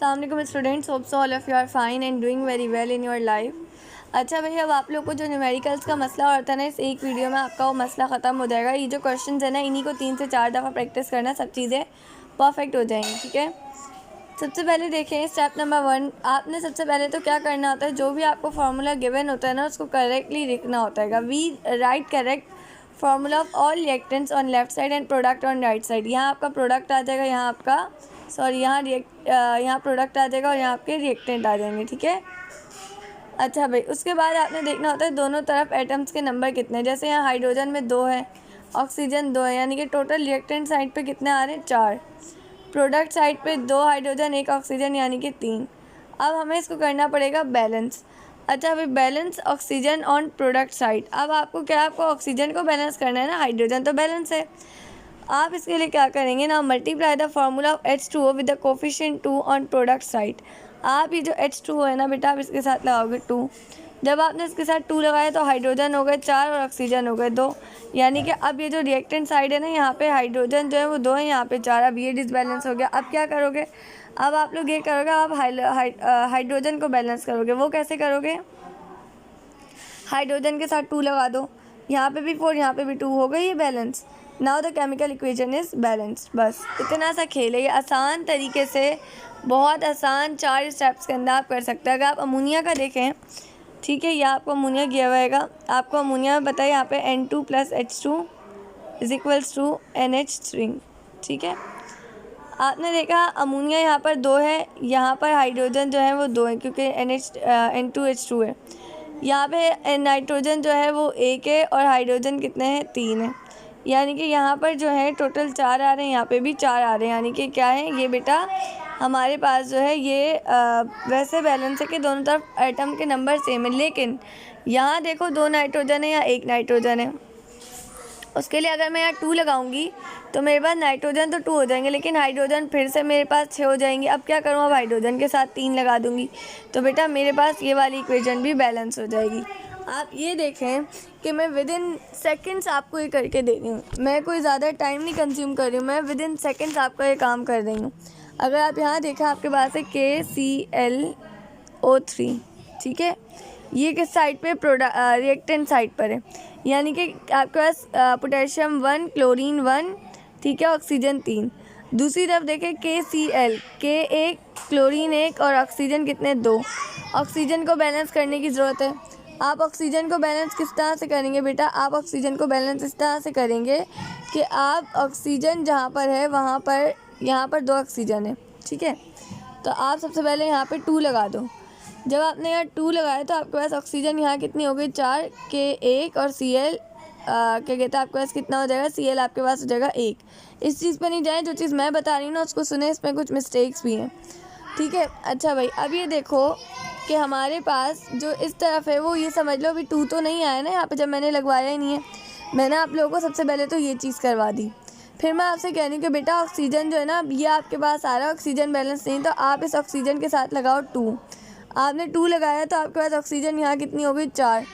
अस्सलाम वालेकुम students, hope so all of you are fine and doing very well in your life. अच्छा भाई, अब आप लोग को जो न्यूमेरिकल्स का मसला होता है ना, इस एक वीडियो में आपका वो मसला ख़त्म हो जाएगा। ये जो क्वेश्चन है ना, इन्हीं को 3 से 4 दफ़ा प्रैक्टिस करना, सब चीज़ें परफेक्ट हो जाएंगी। ठीक है, सबसे पहले देखें स्टेप नंबर 1। आपने सबसे पहले तो क्या करना होता है, जो भी आपको फार्मूला गिवन होता है ना, उसको करेक्टली लिखना होता है। We write correct formula of all reactants on left side and product on right side. यहाँ आपका प्रोडक्ट आ जाएगा, यहाँ आपका यहाँ प्रोडक्ट आ जाएगा और यहाँ आपके रिएक्टेंट आ जाएंगे। ठीक है, अच्छा भाई, उसके बाद आपने देखना होता है दोनों तरफ एटम्स के नंबर कितने। जैसे यहाँ हाइड्रोजन में 2 है, ऑक्सीजन 2 है, यानी कि टोटल रिएक्टेंट साइड पे कितने आ रहे हैं, 4। प्रोडक्ट साइड पे 2 हाइड्रोजन 1 ऑक्सीजन, यानी कि 3। अब हमें इसको करना पड़ेगा बैलेंस। अच्छा भाई, balance oxygen on product side. अब आपको ऑक्सीजन को बैलेंस करना है ना, हाइड्रोजन तो बैलेंस है। आप इसके लिए क्या करेंगे ना, multiply the formula of H2O with the coefficient 2 on product side. आप ये जो H2O है ना बेटा, आप इसके साथ लगाओगे 2। जब आपने इसके साथ 2 लगाया तो हाइड्रोजन हो गए 4 और ऑक्सीजन हो गए 2, यानी कि अब ये जो रिएक्टेंट साइड है ना, यहाँ पे हाइड्रोजन जो है वो 2 है, यहाँ पे 4। अब ये डिसबैलेंस हो गया। अब क्या करोगे, अब आप लोग ये करोगे, आप हाइड्रोजन को बैलेंस करोगे। वो कैसे करोगे, हाइड्रोजन के साथ 2 लगा दो, यहाँ पे भी 4, यहाँ पे भी 2, हो गई ये balance. Now the chemical equation is balanced. बस इतना सा खेल है, ये आसान तरीके से, बहुत आसान 4 स्टेप्स के अंदर आप कर सकते हैं। अगर आप अमोनिया का देखें, ठीक है, यह आपको अमोनिया दिया हुआ है। आपको अमोनिया में बताया यहाँ पे N2 + H2 = NH3। ठीक है, आपने देखा अमोनिया यहाँ पर 2 है, यहाँ पर हाइड्रोजन जो है वो 2 है, क्योंकि N2H2 है। यहाँ पे नाइट्रोजन जो है वो 1 है और हाइड्रोजन कितने हैं, 3 है, यानी कि यहाँ पर जो है टोटल 4 आ रहे हैं, यहाँ पे भी 4 आ रहे हैं, यानी कि क्या है ये बेटा, हमारे पास जो है ये वैसे बैलेंस है कि दोनों तरफ एटम के नंबर सेम है। लेकिन यहाँ देखो 2 नाइट्रोजन है या 1 नाइट्रोजन है, उसके लिए अगर मैं यहाँ 2 लगाऊंगी तो मेरे पास नाइट्रोजन तो 2 हो जाएंगे, लेकिन हाइड्रोजन फिर से मेरे पास 6 हो जाएंगे। अब क्या करूँ, अब हाइड्रोजन के साथ 3 लगा दूंगी तो बेटा मेरे पास ये वाली इक्वेशन भी बैलेंस हो जाएगी। आप ये देखें कि मैं विद इन सेकेंड्स आपको ये करके दे रही हूँ, मैं कोई ज़्यादा टाइम नहीं कंज्यूम कर रही हूँ, मैं विद इन सेकेंड्स आपका ये काम कर रही हूँ। अगर आप यहाँ देखें, आपके पास है KClO3, ठीक है, ये किस साइड पे, रिएक्टेंट साइड पर है, यानी कि आपके पास पोटेशियम 1, क्लोरीन 1, ठीक है, ऑक्सीजन 3। दूसरी तरफ देखें KCl, K 1, क्लोरीन 1 और ऑक्सीजन कितने, 2। ऑक्सीजन को बैलेंस करने की ज़रूरत है। आप ऑक्सीजन को बैलेंस किस तरह से करेंगे बेटा, आप ऑक्सीजन को बैलेंस इस तरह से करेंगे कि आप ऑक्सीजन जहाँ पर है वहाँ पर, यहाँ पर 2 ऑक्सीजन है, ठीक है, तो आप सबसे पहले यहाँ पे 2 लगा दो। जब आपने यहाँ 2 लगाया तो आपके पास ऑक्सीजन यहाँ कितनी हो गई, 4, K1 और Cl क्या कहते हैं, आपके पास कितना हो जाएगा, Cl आपके पास हो जाएगा 1। इस चीज़ पर नहीं जाए, जो चीज़ मैं बता रही हूँ ना उसको सुने, इसमें कुछ मिस्टेक्स भी हैं। ठीक है, अच्छा भाई, अब ये देखो कि हमारे पास जो इस तरफ है वो ये समझ लो अभी 2 तो नहीं आया ना यहाँ पे, जब मैंने लगवाया ही नहीं है। मैंने आप लोगों को सबसे पहले तो ये चीज़ करवा दी, फिर मैं आपसे कह रही हूँ कि बेटा ऑक्सीजन जो है ना, ये आपके पास आ रहा है, ऑक्सीजन बैलेंस नहीं, तो आप इस ऑक्सीजन के साथ लगाओ 2। आपने 2 लगाया तो आपके पास ऑक्सीजन यहाँ कितनी हो गई, 4।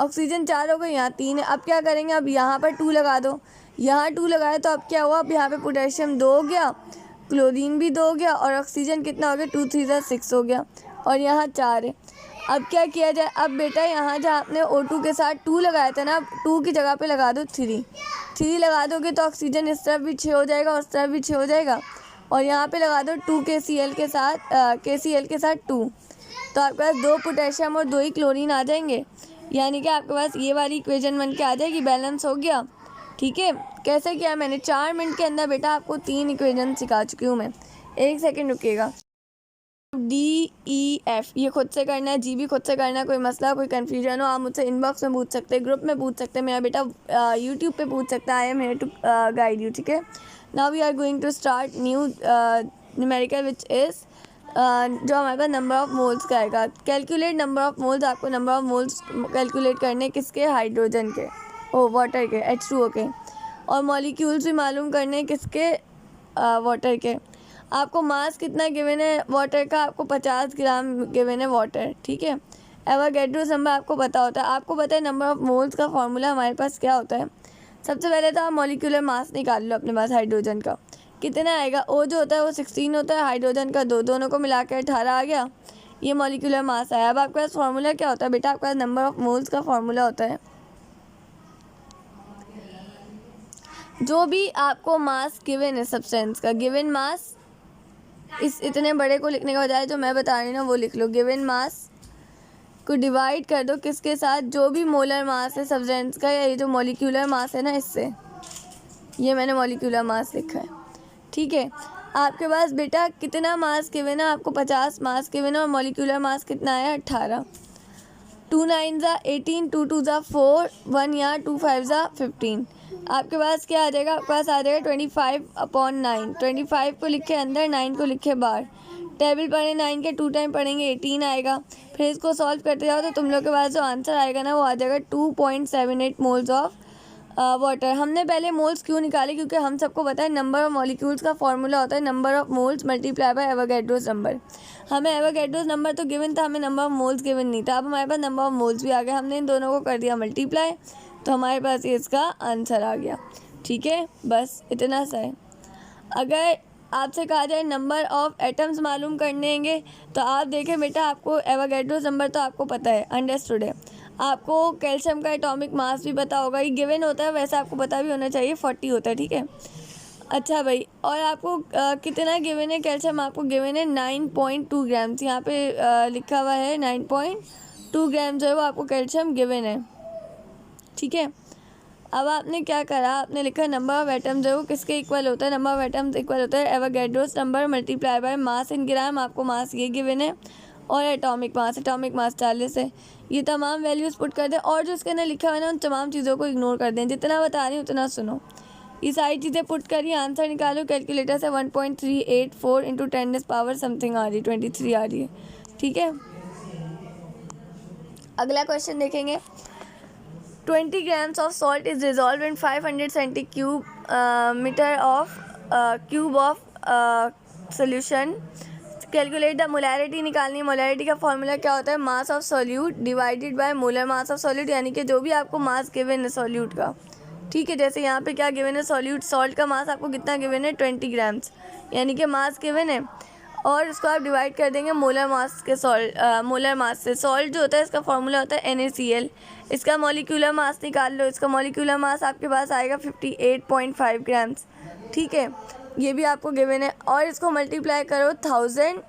ऑक्सीजन 4 हो गई, यहाँ 3 है। अब क्या करेंगे, अब यहाँ पर 2 लगा दो, यहाँ 2 लगाया तो अब क्या हुआ, अब यहाँ पे पोटेशियम 2 हो गया, क्लोरीन भी 2 हो गया और ऑक्सीजन कितना हो गया, 2 3 6 हो गया, और यहाँ 4 है। अब क्या किया जाए, अब बेटा यहाँ जहाँ आपने O2 के साथ 2 लगाया था ना, 2 की जगह पे लगा दो 3 लगा दोगे तो ऑक्सीजन इस तरफ भी 6 हो जाएगा और उस तरफ भी 6 हो जाएगा, और यहाँ पे लगा दो 2 KCl के साथ 2, तो आपके पास 2 पोटेशियम और 2 ही क्लोरीन आ जाएंगे, यानी कि आपके पास ये वाली इक्वेशन बन के आ जाएगी, बैलेंस हो गया। ठीक है, कैसे किया मैंने, 4 मिनट के अंदर बेटा आपको 3 इक्वेशन सिखा चुकी हूँ मैं। 1 सेकेंड रुकिएगा। DEF ये खुद से करना है, जी भी खुद से करना है। कोई मसला, कोई कन्फ्यूजन हो, आप मुझसे इनबॉक्स में पूछ सकते हैं, ग्रुप में पूछ सकते हैं, मेरा बेटा यूट्यूब पे पूछ सकता है। I am here to guide you. ठीक है, now we are going to start new numerical which is जो हमारे पास नंबर ऑफ़ मोल्स का आएगा। कैलकुलेट नंबर ऑफ़ मोल्स, आपको नंबर ऑफ़ मोल्स कैलकुलेट करने किसके, हाइड्रोजन के, वाटर के, H2O के, और मॉलिक्यूल्स भी मालूम करने किसके, वाटर के। आपको मास कितना गिवन है वाटर का, आपको 50 ग्राम गिवन है वाटर, ठीक है। एवोगैड्रो नंबर आपको पता होता है। आपको पता है नंबर ऑफ़ मोल्स का फॉर्मूला हमारे पास क्या होता है। सबसे पहले तो आप मॉलिक्यूलर मास निकाल लो अपने पास हाइड्रोजन का, कितना आएगा, O जो होता है वो 16 होता है, हाइड्रोजन का 2, दोनों को मिला के 18 आ गया। ये मॉलिक्यूलर मास आया। अब आपके पास फार्मूला क्या होता है बेटा, आपके पास नंबर ऑफ मोल्स का फार्मूला होता है। जो भी आपको मास गिवन है सब्सटेंस का, गिवन मास, इस इतने बड़े को लिखने का बजाय जो मैं बता रही हूँ ना वो लिख लो। गिवन मास को डिवाइड कर दो किसके साथ, जो भी मोलर मास है सब्सटेंस का, या ये जो मॉलिक्यूलर मास है ना इससे, ये मैंने मॉलिक्यूलर मास लिखा है। ठीक है, आपके पास बेटा कितना मास गिवन है, आपको 50 मास गिवन है और मॉलिक्यूलर मास कितना है 18। 2 9 ज़ा 18, 2 2 ज़ा 4, 1 यहाँ 2 5 ज़ा 15। आपके पास क्या आ जाएगा, आपके पास आ जाएगा 25/9। 25 को लिखे अंदर, 9 को लिखे बाहर। टेबल पढ़े 9 के 2 टाइम पढ़ेंगे 18 आएगा। फिर इसको सॉल्व करते जाओ तो तुम लोग के पास जो आंसर आएगा ना वो आ जाएगा 2.78 मोल्स ऑफ वाटर। हमने पहले मोल्स क्यों निकाले, क्योंकि हम सबको पता है नंबर ऑफ मॉलिक्यूल्स का फॉर्मूला होता है number of moles multiply by Avogadro's number. हमें एवोगैड्रोस नंबर तो गिवन था, हमें नंबर ऑफ मोल्स गिवन नहीं था। अब हमारे पास नंबर ऑफ मोल्स भी आ गया, हमने इन दोनों को कर दिया मल्टीप्लाई, तो हमारे पास ये इसका आंसर आ गया। ठीक है, बस इतना सा है। अगर आपसे कहा जाए नंबर ऑफ एटम्स मालूम करने होंगे तो आप देखें बेटा, आपको एवोगैड्रोस नंबर तो आपको पता है, अंडरस्टूड है। आपको कैल्शियम का एटॉमिक मास भी पता होगा, ये गिवन होता है, वैसे आपको पता भी होना चाहिए 40 होता है। ठीक है, अच्छा भाई, और आपको कितना गिवन है कैल्शियम, आपको गिवन है 9.2 ग्राम्स। यहाँ पे लिखा हुआ है 9.2 ग्राम जो है वो आपको कैल्शियम गिवन है। ठीक है, अब आपने क्या करा, आपने लिखा नंबर ऑफ एटम जो है वो किसके इक्वल होता है, नंबर ऑफ एटम्स इक्वल होता है Avogadro's number multiply by mass in gram. आपको मास ये गिवन है और एटॉमिक मास 40 है। ये तमाम वैल्यूज़ पुट कर दें और जो इसके अंदर लिखा हुआ है ना उन तमाम चीज़ों को इग्नोर कर दें। जितना बता रही हूँ उतना सुनो। ये सारी चीज़ें पुट करिए, आंसर निकालो। कैलकुलेटर से 1.384 इंटू 10 पावर समथिंग आ रही है, 23 आ रही है। ठीक है, अगला क्वेश्चन देखेंगे। 20 grams of salt is dissolved in 500 cm3 of solution. Calculate the molarity निकालनी है। मोलैरिटी का फॉर्मूला क्या होता है, mass of solute divided by molar mass of solute, यानी कि जो भी आपको मास गिवन है सॉल्यूट का। ठीक है, जैसे यहाँ पे क्या गिवन है, सॉल्यूट सॉल्ट का मास आपको कितना गिवन है 20 ग्राम्स, यानी कि मास गिवन है और इसको आप डिवाइड कर देंगे मोलर मास के मोलर मास से। सॉल्ट जो होता है इसका फॉर्मूला होता है NaCl। इसका मॉलिक्यूलर मास निकाल लो, इसका मॉलिक्यूलर मास आपके पास आएगा 58.5 ग्राम्स। ठीक है, ये भी आपको गिवन है और इसको मल्टीप्लाई करो 1000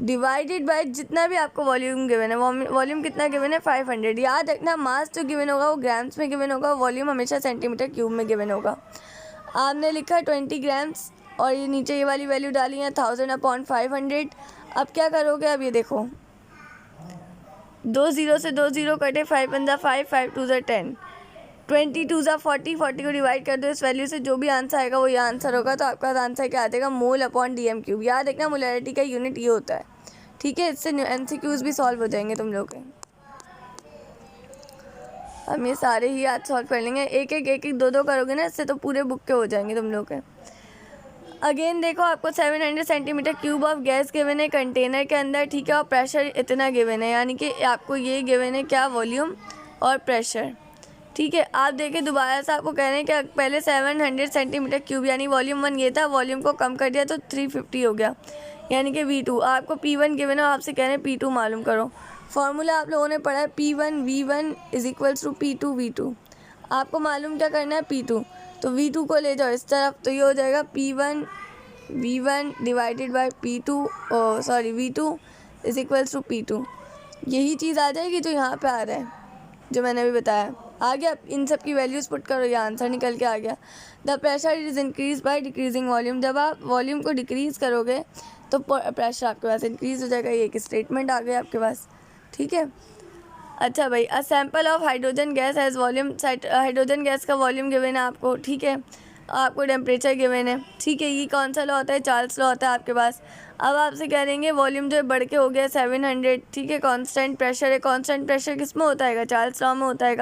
डिवाइडेड बाय जितना भी आपको वॉल्यूम गिवन है। वॉल्यूम कितना गिवन है 500। याद रखना, मास जो गिवन होगा वो ग्राम्स में गिवन होगा, वॉल्यूम हमेशा सेंटीमीटर क्यूब में गिवन होगा। आपने लिखा 20 ग्राम्स और ये नीचे ये वाली वैल्यू डाली है 1000/500। अब क्या करोगे, अब ये देखो 2 0 से 2 0 कटे, 5 1 5, 5 2 10, 22 40, 40 को डिवाइड कर दो इस वैल्यू से, जो भी आंसर आएगा वो ये आंसर होगा। तो आपका आंसर क्या आ जाएगा, mol/dm³। याद रखना मोलैरिटी का यूनिट ये होता है। ठीक है, इससे MCQs भी सॉल्व हो जाएंगे तुम लोग के। हम ये सारे ही आज सॉल्व कर लेंगे, एक एक 2 करोगे ना, इससे तो पूरे बुक के हो जाएंगे तुम लोग के। अगेन देखो, आपको 700 centimetre cube of gas given है कंटेनर के अंदर। ठीक है, और प्रेशर इतना गिवन है, यानी कि आपको ये गिवन है क्या, वॉल्यूम और प्रेशर। ठीक है, आप देखें दोबारा से आपको कह रहे हैं कि पहले 700 सेंटीमीटर क्यूब यानी वॉल्यूम 1 ये था, वॉल्यूम को कम कर दिया तो 350 हो गया, यानी कि V2। आपको P1 गिवन है, आपसे कह रहे हैं P2 मालूम करो। फॉर्मूला आप लोगों ने पढ़ा है P1 V1 = P2 V2। आपको मालूम क्या करना है, P2। तो V2 को ले जाओ इस तरफ, तो ये हो जाएगा P1 V1 divided by V2 = P2। यही चीज़ आ जाएगी जो यहाँ पे आ रहा है, जो मैंने अभी बताया। आ गया, इन सब की वैल्यूज़ पुट करो, ये आंसर निकल के आ गया। The pressure is increase by decreasing volume. जब आप वॉल्यूम को डिक्रीज़ करोगे तो प्रेशर आपके पास इंक्रीज़ हो जाएगा। ये एक स्टेटमेंट आ गया आपके पास। ठीक है, अच्छा भाई, अ sample of hydrogen gas has volume. Hydrogen gas का वॉल्यूम गिवन है आपको। ठीक है, आपको टेम्परेचर गिवन है। ठीक है, ये कौन सा लॉ होता है, चार्ल्स लॉ होता है आपके पास। अब आपसे कह देंगे वॉल्यूम जो है बढ़ के हो गया 700। ठीक है, कांस्टेंट प्रेशर है। कांस्टेंट प्रेशर किस में होता है, चार्ल्स लॉ में होता है।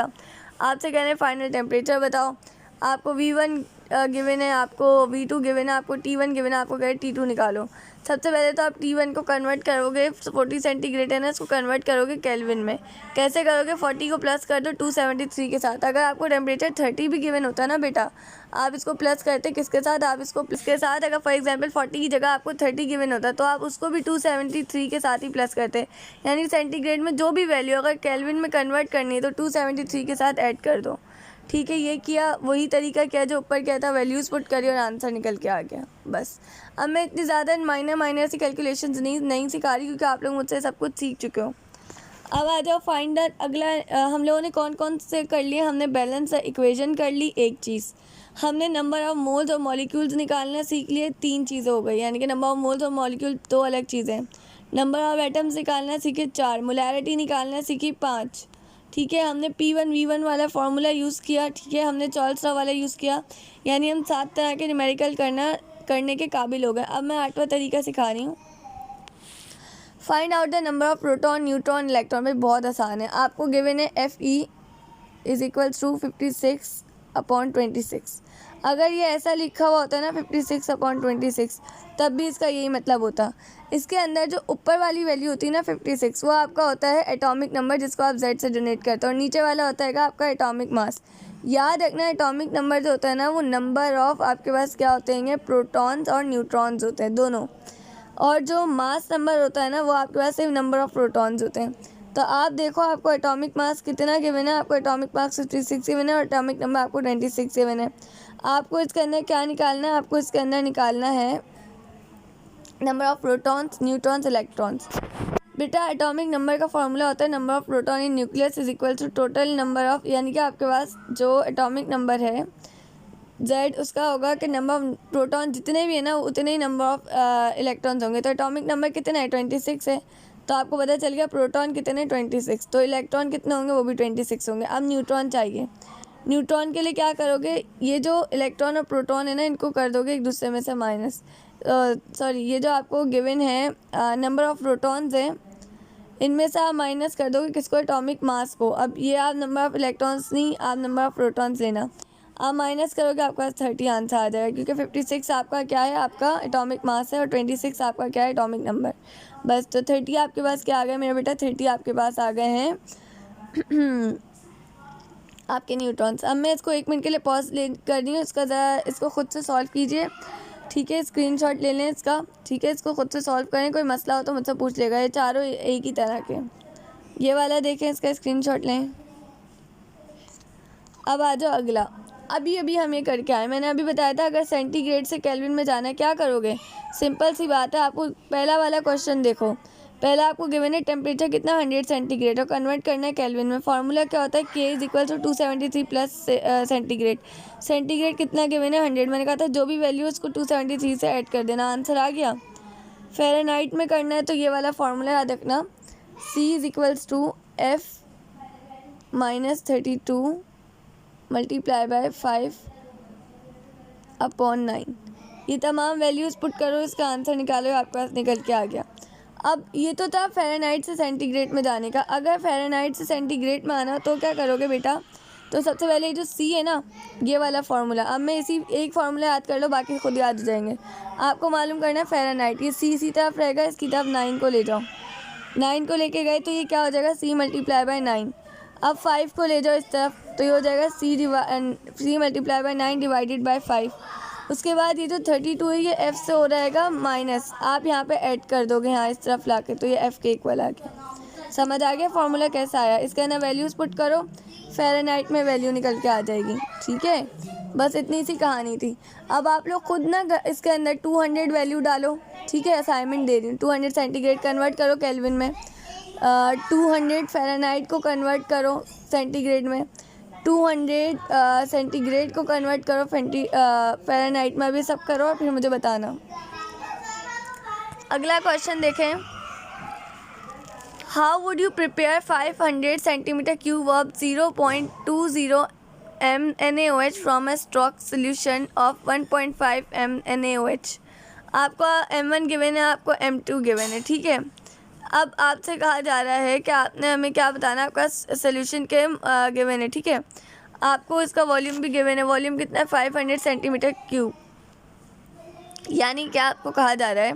आपसे कह रहे हैं फाइनल टेम्परेचर बताओ। आपको V1 गिवन है, आपको V2 गिवन है, आपको T1 गिवन है, आपको कहे T2 निकालो। सबसे पहले तो आप T1 को कन्वर्ट करोगे, 40 सेंटीग्रेड है ना, इसको कन्वर्ट करोगे केल्विन में। कैसे करोगे? 40 को प्लस कर दो 273 के साथ। अगर आपको टेम्परेचर 30 भी गिवन होता ना बेटा, आप इसको प्लस करते किसके साथ? आप इसको प्लस के साथ, अगर फॉर एग्जांपल 40 की जगह आपको 30 गिवन होता तो आप उसको भी 273 के साथ ही प्लस करते। यानी सेंटीग्रेड में जो भी वैल्यू अगर केल्विन में कन्वर्ट करनी है तो 273 के साथ ऐड कर दो। ठीक है, ये किया, वही तरीका किया जो ऊपर क्या था, वैल्यूज़ पुट करी और आंसर निकल के आ गया बस। अब मैं इतनी ज़्यादा माइनर सी कैलकुलेशंस नहीं सिखा रही क्योंकि आप लोग मुझसे सब कुछ सीख चुके हो। अब आ जाओ फाइंड द अगला। हम लोगों ने कौन कौन से कर लिए? हमने बैलेंस इक्वेशन कर ली, एक चीज़। हमने नंबर ऑफ मोल्स और मॉलिक्यूल्स निकालना सीख लिए, 3 चीज़ें हो गई। यानी कि नंबर ऑफ मोल्स और मॉलिक्यूल 2 अलग चीज़ें। नंबर ऑफ एटम्स निकालना सीखे 4, मोलैरिटी निकालना सीखी 5। ठीक है, हमने P1 V1 वाला फार्मूला यूज़ किया। ठीक है, हमने चॉल्स लॉ वाला यूज़ किया। यानी हम 7 तरह के न्यूमेरिकल करने के काबिल हो गए। अब मैं 8वां तरीका सिखा रही हूँ। Find out the number of proton, neutron, electron. भाई बहुत आसान है। आपको गिवन है Fe इज इक्वल्स टू 56/26। अगर ये ऐसा लिखा हुआ होता है ना 56/26, तब भी इसका यही मतलब होता। इसके अंदर जो ऊपर वाली वैल्यू होती है ना 56, वो आपका होता है एटॉमिक नंबर जिसको आप Z से डोनेट करते हो, और नीचे वाला होता है आपका एटॉमिक मास। याद रखना एटॉमिक नंबर जो होता है ना वो नंबर ऑफ आपके पास क्या होते हैं, प्रोटॉन्स और न्यूट्रॉन्स होते हैं दोनों। और जो मास नंबर होता है ना वो आपके पास सिर्फ नंबर ऑफ प्रोटॉन्स होते हैं। तो आप देखो आपको एटॉमिक मास कितना गिवन है, आपको एटॉमिक मास 56 गिवन है और एटॉमिक नंबर आपको 26 गिवन है। आपको इसके अंदर क्या निकालना है? आपको इसके अंदर निकालना है number of protons, neutrons, electrons. बेटा एटॉमिक नंबर का फॉर्मूला होता है number of proton in nucleus is equal to total number of, यानी कि आपके पास जो एटॉमिक नंबर है Z, उसका होगा कि नंबर ऑफ प्रोटॉन जितने भी है ना उतने ही नंबर ऑफ इलेक्ट्रॉन्स होंगे। तो एटॉमिक नंबर कितना है? 26 है। तो आपको पता चल गया प्रोटॉन कितने? 26। तो इलेक्ट्रॉन कितने होंगे? वो भी 26 होंगे। अब न्यूट्रॉन चाहिए। न्यूट्रॉन के लिए क्या करोगे? ये जो इलेक्ट्रॉन और प्रोटॉन है ना इनको कर दोगे एक दूसरे में से माइनस। सॉरी, ये जो आपको गिवन है नंबर ऑफ प्रोटॉन्स है, इनमें से आप माइनस कर दोगे किसको? एटॉमिक मास को। अब ये आप नंबर ऑफ इलेक्ट्रॉन्स नहीं, आप नंबर ऑफ प्रोटॉन्स लेना। आप माइनस करोगे आपके पास 30 आंसर आ जाएगा, क्योंकि 56 आपका क्या है? आपका एटॉमिक मास है, और 26 आपका क्या है? Atomic number. बस, तो 30 आपके पास क्या आ गया मेरा बेटा? 30 आपके पास आ गए हैं आपके न्यूट्रॉन्स। अब मैं इसको 1 मिनट के लिए पॉज कर रही हूँ, इसका ज़रा इसको खुद से सॉल्व कीजिए। ठीक है, स्क्रीनशॉट ले लें इसका। ठीक है, इसको खुद से सॉल्व करें, कोई मसला हो तो मुझसे पूछ लेगा। ये चारों एक ही तरह के। ये वाला देखें, इसका स्क्रीनशॉट लें। अब आ जाओ अगला। अभी हम ये करके आए। मैंने अभी बताया था अगर सेंटीग्रेड से केल्विन में जाना है क्या करोगे? सिंपल सी बात है। आपको पहला वाला क्वेश्चन देखो, पहला आपको गिवन है टेम्परेचर कितना 100 सेंटीग्रेड और कन्वर्ट करना है केल्विन में। फार्मूला क्या होता है? K is equal to 273 plus centigrade. Centigrade कितना गिवन है? 100। मैंने कहा था जो भी वैल्यू उसको 273 से ऐड कर देना, आंसर आ गया। फ़ारेनहाइट में करना है तो ये वाला फार्मूला याद रखना, C is equals to F -32 multiply by 5/9। ये तमाम वैल्यूज़ पुट करो, इसका आंसर निकालो, आपके पास निकल के आ गया। अब ये तो था फ़ारेनहाइट से सेंटीग्रेड में जाने का। अगर फ़ारेनहाइट से सेंटीग्रेड में आना तो क्या करोगे बेटा? तो सबसे पहले ये जो C है ना, ये वाला फार्मूला, अब मैं इसी एक फार्मूला याद कर लो, बाकी खुद याद हो जाएंगे। आपको मालूम करना है फ़ारेनहाइट, ये C इसी तरफ रहेगा, इसकी तरफ 9 को ले जाओ। 9 को लेके गए तो ये क्या हो जाएगा? C multiply by 9। अब 5 को ले जाओ इस तरफ तो ये हो जाएगा C multiply by 9 divided by 5। उसके बाद ये जो 32 है ये F से हो रहेगा माइनस, आप यहाँ पे ऐड कर दोगे यहाँ इस तरफ लाके, तो ये F के इक्वल आ गया। समझ आ गया फार्मूला कैसा आया? इसके अंदर वैल्यूज़ पुट करो, फ़ारेनहाइट में वैल्यू निकल के आ जाएगी। ठीक है, बस इतनी सी कहानी थी। अब आप लोग खुद ना इसके अंदर 200 वैल्यू डालो। ठीक है, असाइनमेंट दे रही हूँ। 200 सेंटीग्रेड कन्वर्ट करो केल्विन में, 200 फ़ारेनहाइट को कन्वर्ट करो सेंटीग्रेड में, 200 सेंटीग्रेड को कन्वर्ट करो फ़ारेनहाइट में। अभी सब करो और फिर मुझे बताना। अगला क्वेश्चन देखें। How would you prepare 500 centimetre cube of 0.20 mNaOH from a stroke solution of 1.5 mNaOH। आपका M1 गिवन है, आपको M2 गिवन है। ठीक है, अब आपसे कहा जा रहा है कि आपने हमें क्या बताना है, आपका सोल्यूशन के गिवन है। ठीक है, आपको इसका वॉल्यूम भी गिवन है, वॉल्यूम कितना है 500 सेंटीमीटर क्यूब। यानी क्या आपको कहा जा रहा है,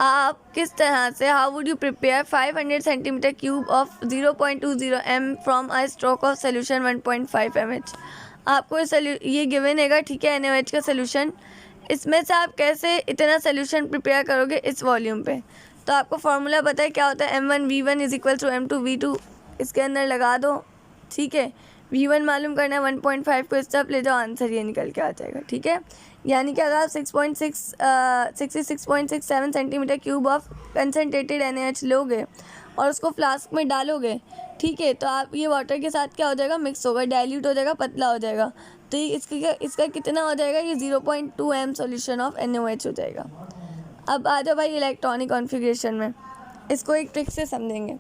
आप किस तरह से how would you prepare 500 centimetre cube of 0.20 m from a stroke of solution 1.5 mH। आपको ये गिवन हैगा, ठीक है, NaOH का सोल्यूशन। इसमें से आप कैसे इतना सोल्यूशन प्रिपेयर करोगे इस वॉल्यूम पे। तो आपको फार्मूला पता है क्या होता है, M1V1 is equal to M2V2, इसके अंदर लगा दो, ठीक है। V1 मालूम करना है, 1.5 को स्टेप ले जाओ, आंसर ये निकल के आ जाएगा, ठीक है। यानी कि अगर आप 66.67 centimetre cube of concentrated NaOH लोगे और उसको फ्लास्क में डालोगे, ठीक है, तो आप ये वाटर के साथ क्या हो जाएगा, मिक्स होगा, डाइल्यूट हो जाएगा, पतला हो जाएगा। तो ये इसका कितना हो जाएगा, ये 0.2 m सॉल्यूशन ऑफ NaOH हो जाएगा। अब आ जाओ भाई इलेक्ट्रॉनिक कॉन्फ़िगरेशन में, इसको एक ट्रिक से समझेंगे।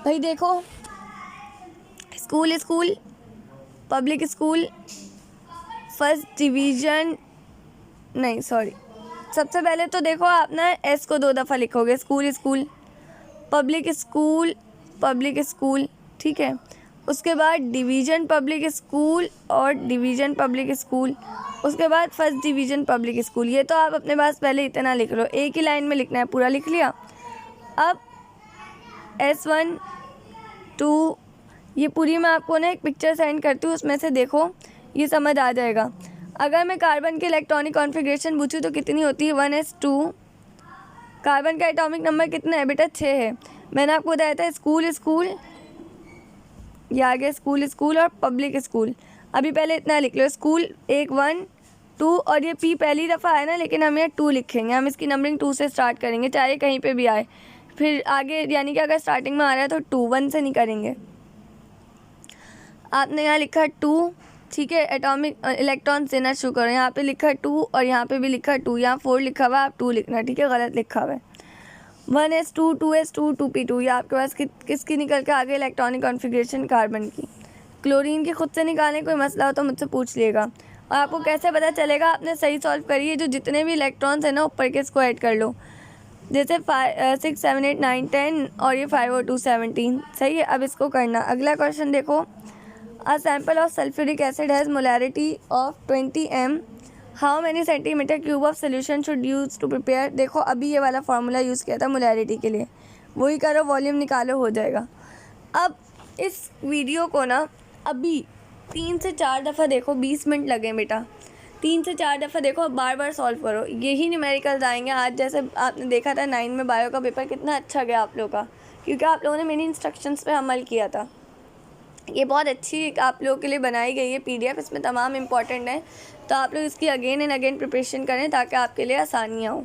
भाई देखो, school public school first division, नहीं सॉरी, सबसे पहले तो देखो आप ना एस को 2 दफ़ा लिखोगे, स्कूल पब्लिक स्कूल, ठीक है। उसके बाद डिवीज़न पब्लिक स्कूल और डिवीज़न पब्लिक स्कूल, उसके बाद फर्स्ट डिवीज़न पब्लिक स्कूल। ये तो आप अपने पास पहले इतना लिख लो, एक ही लाइन में लिखना है, पूरा लिख लिया। अब S1 2, ये पूरी मैं आपको ना एक पिक्चर सेंड करती हूँ, उसमें से देखो ये समझ आ जाएगा। अगर मैं कार्बन के इलेक्ट्रॉनिक कॉन्फ़िगरेशन पूछूँ तो कितनी होती है, 1s2। कार्बन का एटॉमिक नंबर कितना है बेटा, 6 है। मैंने आपको बताया था स्कूल, ये आ गया स्कूल और पब्लिक स्कूल। अभी पहले इतना लिख लो, स्कूल 1 1 2, और ये P पहली दफ़ा आया ना, लेकिन हम यहाँ 2 लिखेंगे, हम इसकी नंबरिंग 2 से स्टार्ट करेंगे, चाहे कहीं पे भी आए। फिर आगे यानी कि अगर स्टार्टिंग में आ रहा है तो 2 1 से नहीं करेंगे। आपने यहाँ लिखा 2, ठीक है, एटॉमिक इलेक्ट्रॉन्स देना शुरू करो। यहाँ पे लिखा 2 और यहाँ पे भी लिखा 2, यहाँ 4 लिखा हुआ है, आप 2 लिखना, ठीक है, गलत लिखा हुआ है। 1s2 2s2 2p2, ये आपके पास किसकी निकल के आगे इलेक्ट्रॉनिक कॉन्फ़िगरेशन कार्बन की। क्लोरीन की खुद से निकालने कोई मसला हो तो मुझसे पूछ लिएगा। और आपको कैसे पता चलेगा आपने सही सॉल्व करी है, जो जितने भी इलेक्ट्रॉन्स हैं ना ऊपर के इसको ऐड कर लो, जैसे 6 7 8 9 10 और ये 5 और 2 17, सही है। अब इसको करना, अगला क्वेश्चन देखो, a sample of sulphuric acid has molarity of 20 m, how many centimetre cube of solution should use to prepare. देखो अभी ये वाला फार्मूला यूज़ किया था मोलैरिटी के लिए, वही करो, वॉल्यूम निकालो, हो जाएगा। अब इस वीडियो को ना अभी 3 से 4 दफ़ा देखो, 20 मिनट लगे बेटा, 3 से 4 दफ़ा देखो, बार बार सॉल्व करो, यही न्यूमेरिकल्स आएंगे। आज जैसे आपने देखा था 9 में बायो का पेपर कितना अच्छा गया आप लोगों का, क्योंकि आप लोगों ने मेरी इंस्ट्रक्शंस पे अमल किया था। ये बहुत अच्छी आप लोगों के लिए बनाई गई है PDF, इसमें तमाम इम्पॉर्टेंट है, तो आप लोग इसकी अगेन एंड अगेन प्रिपरेशन करें ताकि आपके लिए आसानियाँ हो।